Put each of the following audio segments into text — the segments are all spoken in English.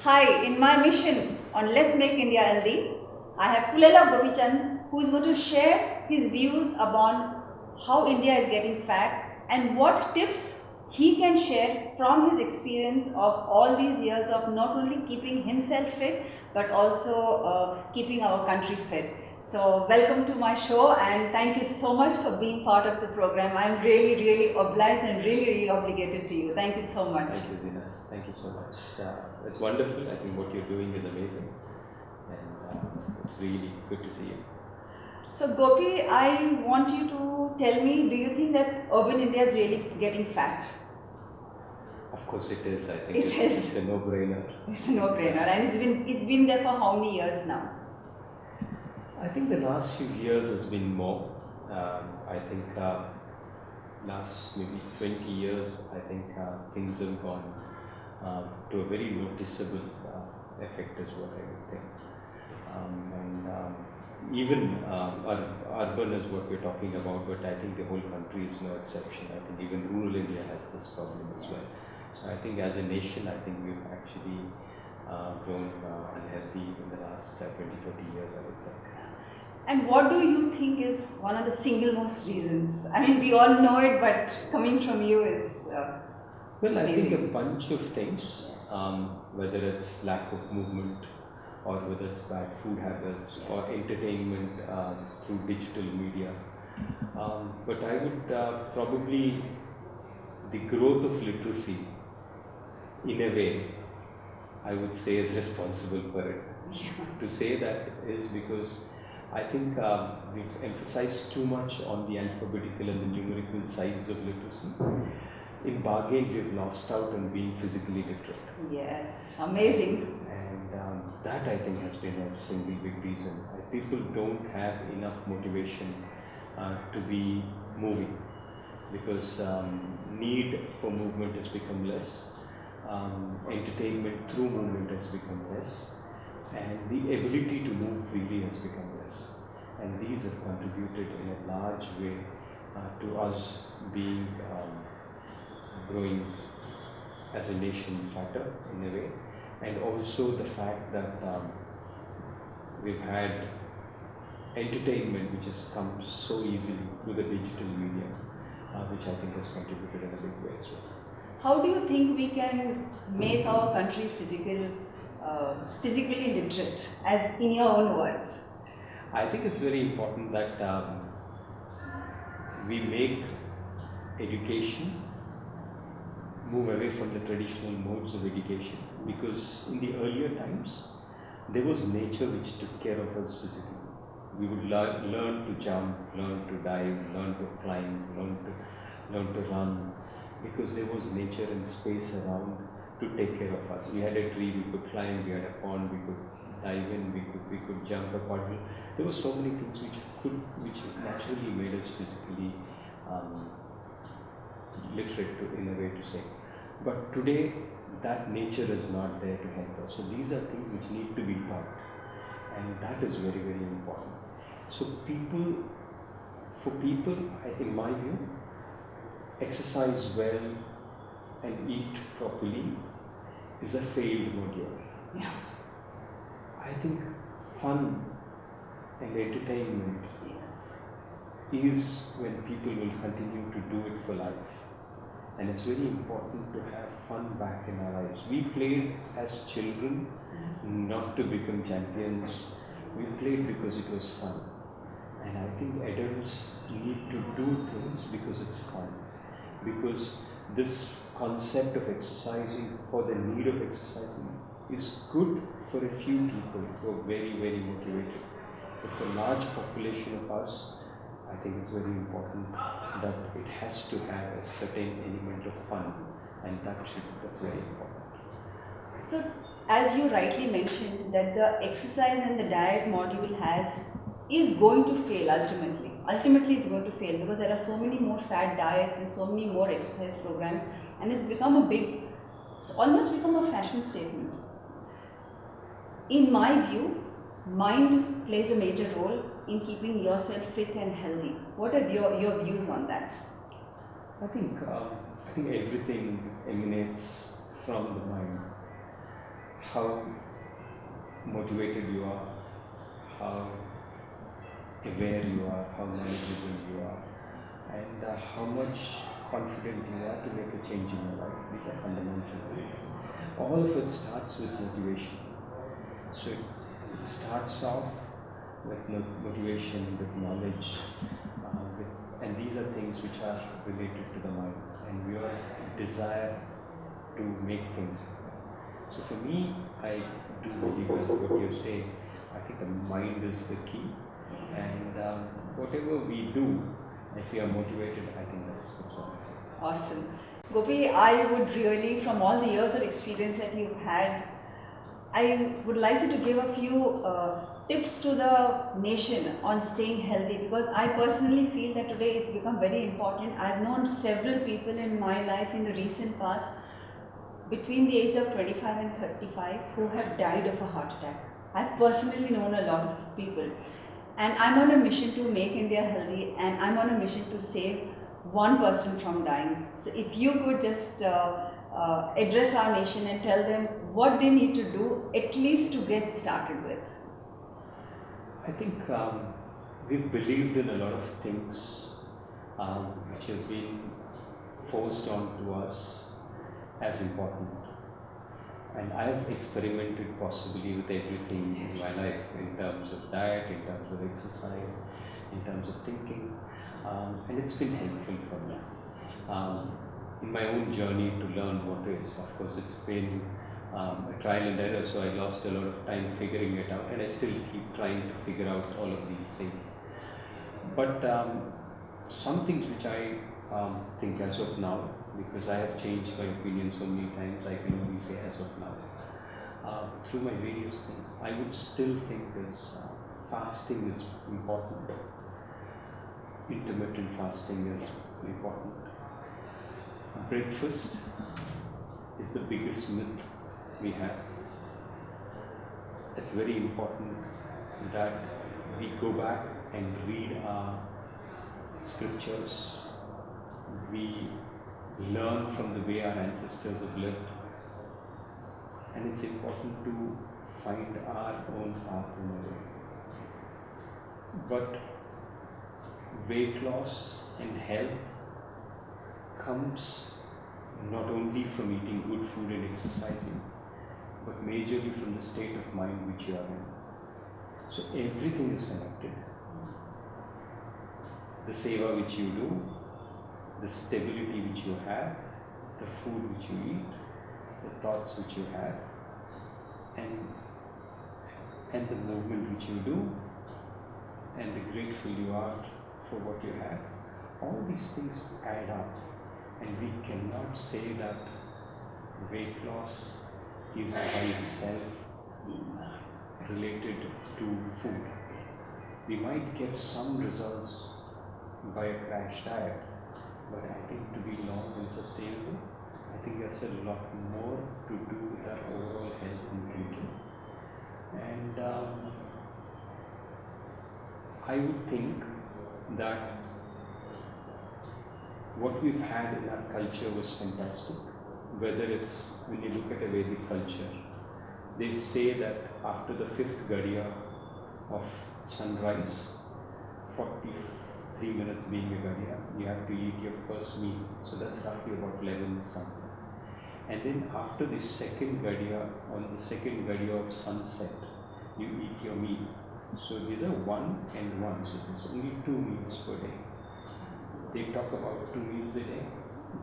Hi, in my mission on Let's Make India Healthy, I have Pullela Gopichand who is going to share his views about how India is getting fat and what tips he can share from his experience of all these years of not only keeping himself fit but also keeping our country fit. So welcome to my show and thank you so much for being part of the program. I'm really obliged and really obligated to you. Thank you so much. Thank you, Dinas. Thank you so much. It's wonderful. I think what you're doing is amazing, and it's really good to see you. So Gopi, I want you to tell me, do you think that urban India is really getting fat? Of course, it is. I think it's a no-brainer. It's a no-brainer, and it's been there for how many years now? I think the last few years has been more. I think last maybe 20 years, I think things have gone to a very noticeable effect is what I would think. Even urban is what we're talking about, but I think the whole country is no exception. I think even rural India has this problem as well. So I think as a nation, I think we've actually grown unhealthy in the last 20, 30 years, I would think. And what do you think is one of the single most reasons? I mean, we all know it, but coming from you is well, I amazing. think a bunch of things, whether it's lack of movement, or whether it's bad food habits, or entertainment through digital media. But I would probably, the growth of literacy, in a way, I would say is responsible for it. Yeah. To say that is because I think we've emphasized too much on the alphabetical and the numerical sides of literacy. In bargain, we've lost out on being physically literate. Yes, amazing. And that I think has been a single big reason. People don't have enough motivation to be moving because need for movement has become less. Entertainment through movement has become less. And the ability to move freely has become less. And these have contributed in a large way to us being growing as a nation fatter in a way. And also the fact that we've had entertainment which has come so easily through the digital media, which I think has contributed in a big way as well. How do you think we can make our country physically literate, as in your own words? I think it's very important that we make education move away from the traditional modes of education, because in the earlier times there was nature which took care of us physically. We would learn to jump, learn to dive, learn to climb, learn to run, because there was nature and space around to take care of us. We had a tree, we could climb, we had a pond, we could dive in, we could jump a puddle. There were so many things which naturally made us physically literate in a way to say. But today that nature is not there to help us. So these are things which need to be taught, and that is very important. So for people, in my view, exercise well and eat properly is a failed module. Yeah. I think fun and entertainment is when people will continue to do it for life. And it's very important to have fun back in our lives. We played as children not to become champions. We played because it was fun. And I think adults need to do things because it's fun. Because this concept of exercising for the need of exercising is good for a few people who are very motivated. But for a large population of us, I think it's very important that it has to have a certain element of fun, and that's very important. So, as you rightly mentioned, that the exercise and the diet module is going to fail ultimately. Ultimately, it's going to fail because there are so many more fad diets and so many more exercise programs, and it's almost become a fashion statement. In my view, mind plays a major role in keeping yourself fit and healthy. What are your views on that? I think everything emanates from the mind. how motivated you are, how aware you are, how knowledgeable you are, and how much confident you are to make a change in your life. These are fundamental things. All of it starts with motivation. So it starts off with motivation, with knowledge, and these are things which are related to the mind and your desire to make things happen. So for me, I do believe as what you say, I think the mind is the key, and whatever we do, if we are motivated, I think that's wonderful. Awesome. Gopi, I would really, from all the years of experience that you've had, I would like you to give a few tips to the nation on staying healthy, because I personally feel that today it's become very important. I've known several people in my life in the recent past between the age of 25 and 35 who have died of a heart attack. I've personally known a lot of people, and I'm on a mission to make India healthy, and I'm on a mission to save one person from dying. So if you could just address our nation and tell them what they need to do, at least to get started with. I think we've believed in a lot of things which have been forced onto us as important. And I have experimented possibly with everything in my life, in terms of diet, in terms of exercise, in terms of thinking, and it's been helpful for me. In my own journey to learn what is, of course, it's been a trial and error, so I lost a lot of time figuring it out, and I still keep trying to figure out all of these things. But some things which I think as of now, because I have changed my opinion so many times, I can only say as of now, through my various things, I would still think is fasting is important. Intermittent fasting is important. Breakfast is the biggest myth we have. It's very important that we go back and read our scriptures. We learn from the way our ancestors have lived, and it's important to find our own path in the way. But weight loss and health comes not only from eating good food and exercising, but majorly from the state of mind which you are in. So everything is connected. The seva which you do, the stability which you have, the food which you eat, the thoughts which you have, and the movement which you do, and the grateful you are for what you have, all these things add up, and we cannot say that weight loss is by itself related to food. We might get some results by a crash diet, but I think to be long and sustainable, I think that's a lot more to do with our overall health and thinking. And I would think that what we've had in our culture was fantastic. Whether it's, when you look at a Vedic culture, they say that after the 5th Gadiya of sunrise, 43 minutes being a Gadiya, you have to eat your first meal. So that's roughly about 11 something. And then after the 2nd Gadiya, on the 2nd Gadiya of sunset, you eat your meal. So these are 1 and 1, so there's only 2 meals per day. They talk about 2 meals a day.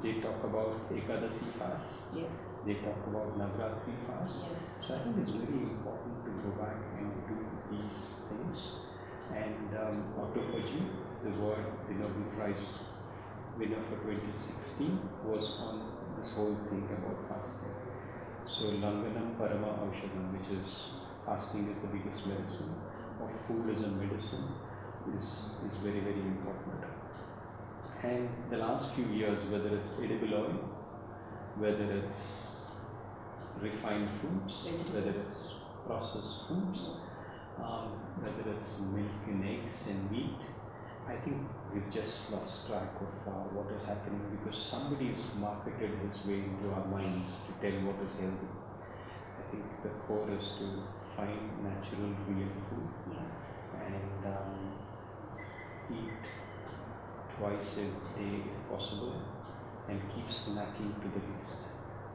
They talk about Ekadasi fast. Yes. They talk about Navratri fast. Yes. So I think it's very important to go back and do these things. And autophagy, the Nobel Prize winner for 2016, was on this whole thing about fasting. So Langanam Parama Aushadam, which is fasting is the biggest medicine, or food as a medicine, is very, very important. And the last few years, whether it's edible oil, whether it's refined foods, whether it's processed foods, whether it's milk and eggs and meat, I think we've just lost track of what is happening, because somebody has marketed his way into our minds to tell what is healthy. I think the core is to find natural, real food Yeah. and eat twice a day if possible, and keep snacking to the least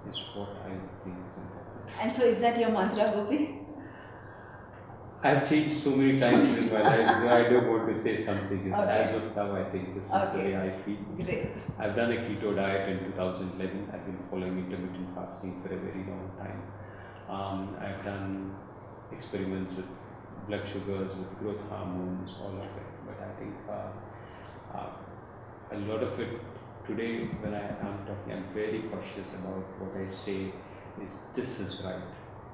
is what I think is important. And so is that your mantra, Gopi? I've changed so many times in my life, so I don't want to say something. It's Okay. as of now, I think this is the way I feel. Great. I've done a keto diet in 2011. I've been following intermittent fasting for a very long time. I've done experiments with blood sugars, with growth hormones, all of it. But I think a lot of it today, when I am talking, I'm very cautious about what I say is this is right.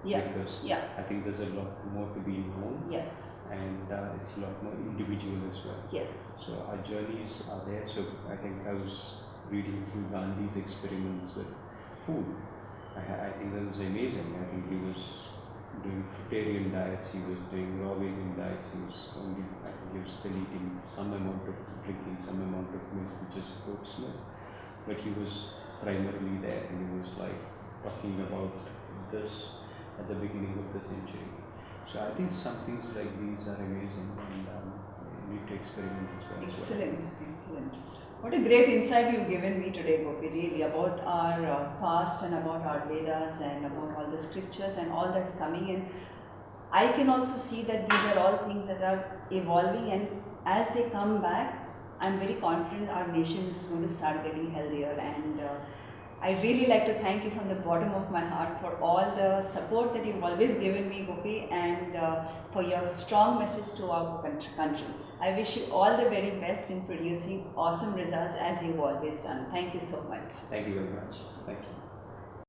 Yeah. Because Yeah. I think there's a lot more to be known, Yes. and it's a lot more individual as well. Yes. So our journeys are there. So I think I was reading through Gandhi's experiments with food. I think that was amazing. I think he was doing fruitarian diets, he was doing raw vegan diets, he was only, I think he was still eating some amount of, drinking some amount of milk, which is goat's milk. But he was primarily there, and he was like talking about this at the beginning of the century. So I think some things like these are amazing, and you need to experiment as well. Excellent, excellent. What a great insight you've given me today, Gopi, really, about our past and about our Vedas and about all the scriptures and all that's coming in. I can also see that these are all things that are evolving, and as they come back, I'm very confident our nation is going to start getting healthier. And I really like to thank you from the bottom of my heart for all the support that you've always given me, Gopi, and for your strong message to our country. I wish you all the very best in producing awesome results as you've always done. Thank you so much. Thank you very much. Thanks.